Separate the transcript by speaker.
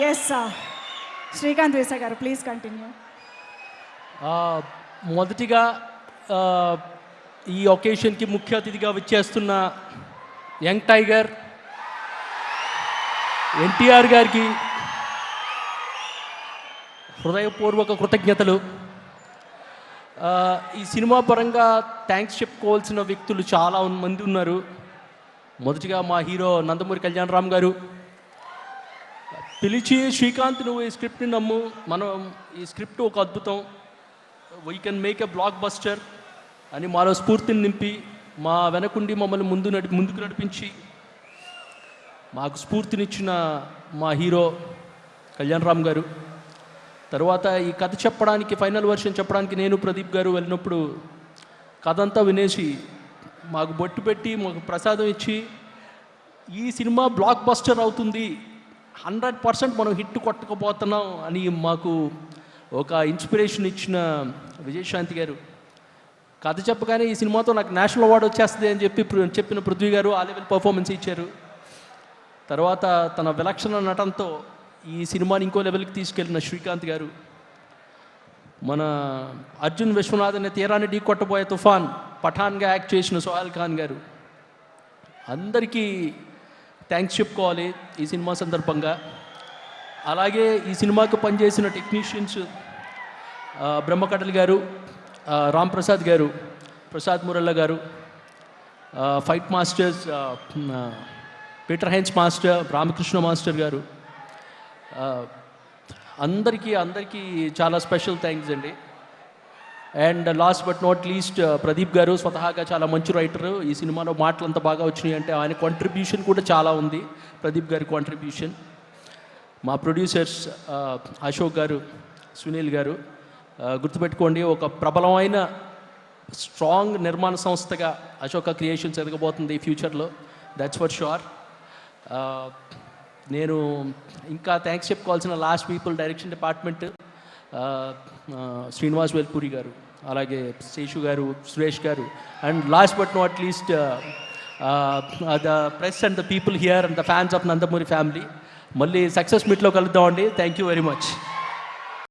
Speaker 1: Yes Srikanth వేసా గారు please continue.
Speaker 2: మొదటిగా ఈ ఒకేషన్కి ముఖ్య అతిథిగా విచ్చేస్తున్న యంగ్ టైగర్ ఎన్టీఆర్ గారికి హృదయపూర్వక కృతజ్ఞతలు. ఈ సినిమా పరంగా థ్యాంక్స్ చెప్పుకోవాల్సిన వ్యక్తులు చాలా మంది ఉన్నారు. మొదటిగా మా హీరో నందమూరి కళ్యాణరామ్ గారు పిలిచి, శ్రీకాంత్ నువ్వు ఈ స్క్రిప్ట్ని నమ్ము, మనం ఈ స్క్రిప్ట్ ఒక అద్భుతం, we can make a block buster అని మాలో స్ఫూర్తిని నింపి మా వెనకుండి మమ్మల్ని ముందుకు నడిపించి మాకు స్ఫూర్తినిచ్చిన మా హీరో కళ్యాణరామ్ గారు. తర్వాత ఈ కథ చెప్పడానికి, ఫైనల్ వర్షన్ చెప్పడానికి నేను ప్రదీప్ గారు వెళ్ళినప్పుడు కథ అంతా వినేసి మాకు బొట్టు పెట్టి మాకు ప్రసాదం ఇచ్చి ఈ సినిమా బ్లాక్ బస్టర్ అవుతుంది, 100% మనం హిట్ కొట్టకపోతున్నాం అని మాకు ఒక ఇన్స్పిరేషన్ ఇచ్చిన విజయశాంతి గారు. కథ చెప్పగానే ఈ సినిమాతో నాకు నేషనల్ అవార్డు వచ్చేస్తుంది అని చెప్పిన పృథ్వీ గారు ఆ లెవెల్ పర్ఫార్మెన్స్ ఇచ్చారు. తర్వాత తన విలక్షణ నటనతో ఈ సినిమాని ఇంకో లెవెల్కి తీసుకెళ్ళిన శ్రీకాంత్ గారు, మన అర్జున్ విశ్వనాథ్ అనే తీరాన్ని ఢీ కొట్టబోయే తుఫాన్ పఠాన్గా యాక్ట్ చేసిన సోహెల్ ఖాన్ గారు, అందరికీ థ్యాంక్స్ చెప్పుకోవాలి ఈ సినిమా సందర్భంగా. అలాగే ఈ సినిమాకు పనిచేసిన టెక్నీషియన్స్ బ్రహ్మకటల్ గారు, రామ్ ప్రసాద్ గారు, ప్రసాద్ మురళ్ళ గారు, fight masters Peter hence master, Ramakrishna master గారు, అందరికీ చాలా స్పెషల్ థ్యాంక్స్ అండి. And last but not least Pradeep గారు స్వతహాగా చాలా మంచి రైటరు. ఈ సినిమాలో మాటలు అంత బాగా వచ్చినాయి అంటే ఆయన కాంట్రిబ్యూషన్ కూడా చాలా ఉంది, ప్రదీప్ గారి కాంట్రిబ్యూషన్. మా ప్రొడ్యూసర్స్ అశోక్ గారు, సునీల్ గారు, గుర్తుపెట్టుకోండి, ఒక ప్రబలమైన స్ట్రాంగ్ నిర్మాణ సంస్థగా అశోక క్రియేషన్స్ ఎదగబోతుంది ఫ్యూచర్లో, దట్స్ ఫర్ షూర్. నేను ఇంకా థ్యాంక్స్ చెప్పుకోవాల్సిన last people, direction department, Srinivas Velpuri గారు, అలాగే శేషు గారు, సురేష్ గారు, and last but not least the press and the people here and the fans of Nandamuri family. మళ్ళీ సక్సెస్ మీట్లో కలుద్దామండి. Thank you very much.